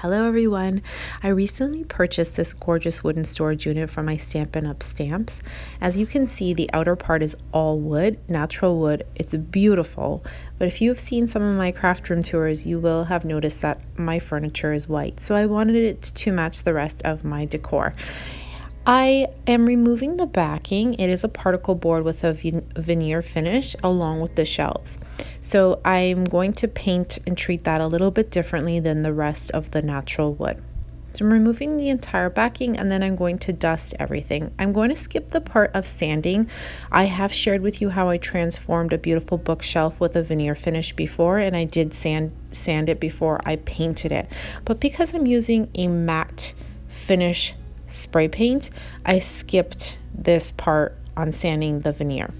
Hello everyone. I recently purchased this gorgeous wooden storage unit from my Stampin' Up! Stamps. As you can see, the outer part is all wood, natural wood. It's beautiful, but if you've seen some of my craft room tours, you will have noticed that my furniture is white, so I wanted it to match the rest of my decor. I am removing the backing. It is a particle board with a veneer finish along with the shelves. So I'm going to paint and treat that a little bit differently than the rest of the natural wood. So I'm removing the entire backing and then I'm going to dust everything. I'm going to skip the part of sanding. I have shared with you how I transformed a beautiful bookshelf with a veneer finish before, and I did sand it before I painted it. But because I'm using a matte finish spray paint, I skipped this part on sanding the veneer.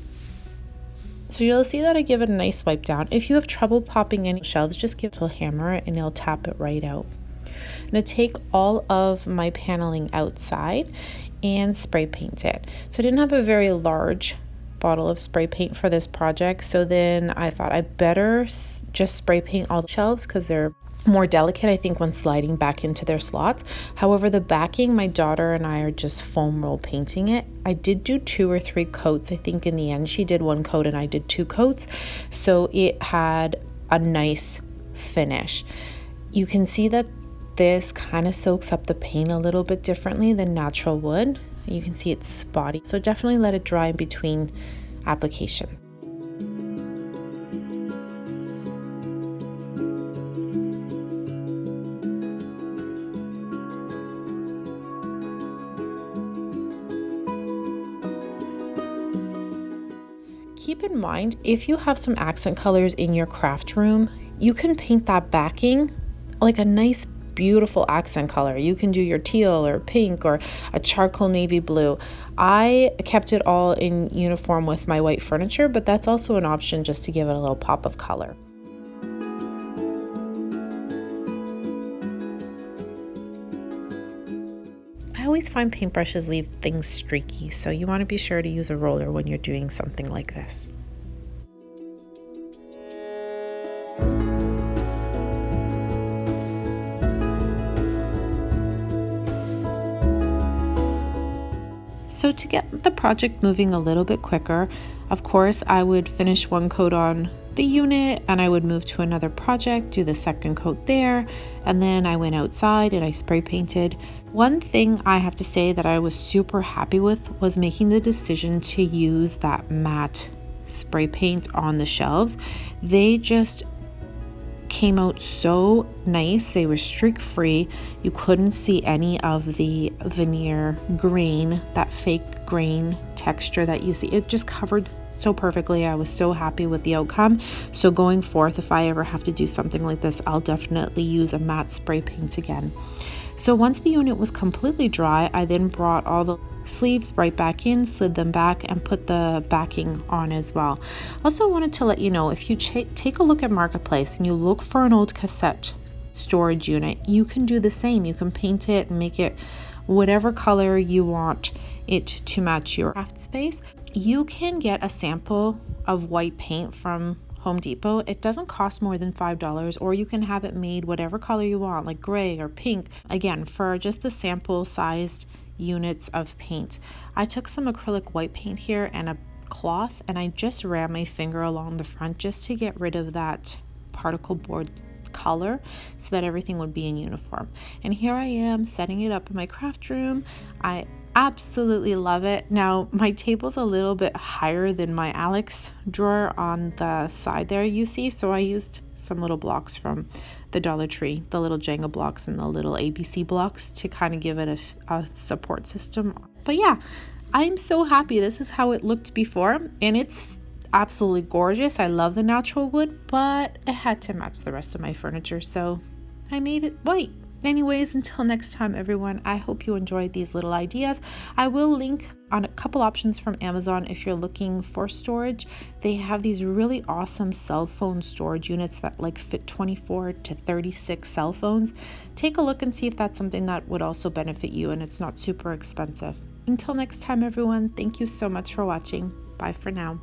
So you'll see that I give it a nice wipe down. If you have trouble popping any shelves, just give it a hammer and it'll tap it right out. I'm going to take all of my paneling outside and spray paint it. So I didn't have a very large bottle of spray paint for this project, so then I thought I better just spray paint all the shelves because they're more delicate, I think, when sliding back into their slots. However, the backing, my daughter and I are just foam roll painting it. I did do 2 or 3 coats. I think in the end she did 1 coat and I did 2 coats, so it had a nice finish. You can see that this kind of soaks up the paint a little bit differently than natural wood. You can see it's spotty, so definitely let it dry in between application. Keep in mind, if you have some accent colors in your craft room, you can paint that backing like a nice, beautiful accent color. You can do your teal or pink or a charcoal navy blue. I kept it all in uniform with my white furniture, but that's also an option just to give it a little pop of color. I always find paintbrushes leave things streaky, so you want to be sure to use a roller when you're doing something like this. So to get the project moving a little bit quicker, of course, I would finish 1 coat on the unit and I would move to another project, do the 2nd coat there, and then I went outside and I spray painted. One thing I have to say that I was super happy with was making the decision to use that matte spray paint on the shelves. They just came out so nice. They were streak free. You couldn't see any of the veneer grain, that fake grain texture that you see. It just covered so perfectly. I was so happy with the outcome. So going forth, if I ever have to do something like this, I'll definitely use a matte spray paint again. So once the unit was completely dry, I then brought all the sleeves right back in, slid them back, and put the backing on as well. Also wanted to let you know, if you take a look at Marketplace and you look for an old cassette storage unit, you can do the same. You can paint it and make it whatever color you want it to match your craft space. You can get a sample of white paint from Home Depot. It doesn't cost more than $5, or you can have it made whatever color you want, like gray or pink, again, for just the sample sized units of paint. I took some acrylic white paint here and a cloth, and I just ran my finger along the front just to get rid of that particle board color so that everything would be in uniform. And here I am setting it up in my craft room. I absolutely love it. Now my table's a little bit higher than my Alex drawer on the side there, you see, so I used some little blocks from the Dollar Tree, the little Jenga blocks and the little ABC blocks to kind of give it a support system. But yeah, I'm so happy. This is how it looked before, and it's absolutely gorgeous. I love the natural wood, but it had to match the rest of my furniture, so I made it white. Anyways, until next time, everyone, I hope you enjoyed these little ideas. I will link on a couple options from Amazon if you're looking for storage. They have these really awesome cell phone storage units that like fit 24 to 36 cell phones. Take a look and see if that's something that would also benefit you and it's not super expensive. Until next time, everyone, thank you so much for watching. Bye for now.